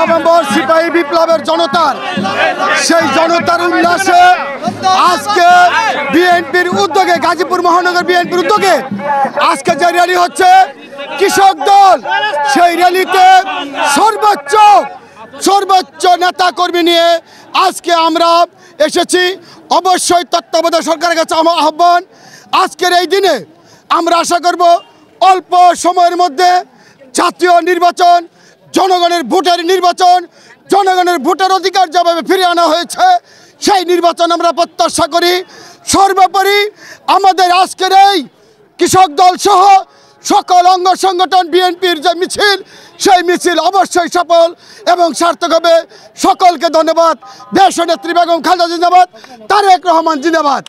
November সিপাহী বিপ্লবের জনতার সেই জনতার উল্লাসে আজকে বিএনপির উদ্যোগে গাজীপুর মহানগর বিএনপির উদ্যোগে আজকে যে র্যালি হচ্ছে কৃষক দল সেই র্যালিতে সর্বোচ্চ নেতা কর্মী নিয়ে আজকে আমরা এসেছি। অবশ্যই তত্ত্বাবধায়ক সরকারের কাছে আমার আহ্বান, আজকের এই দিনে আমরা আশা করব অল্প সময়ের মধ্যে জাতীয় নির্বাচন, জনগণের ভোটের নির্বাচন, জনগণের ভোটের অধিকার যেভাবে ফিরিয়ে আনা হয়েছে সেই নির্বাচন আমরা প্রত্যাশা করি। সর্বোপরি আমাদের আজকের এই কৃষক দল সহ সকল অঙ্গ সংগঠন বিএনপির যে মিছিল সেই মিছিল অবশ্যই সফল এবং সার্থক হবে। সকলকে ধন্যবাদ। দেশনেত্রী বেগম খালেদা জিন্দাবাদ, তারেক রহমান জিন্দাবাদ।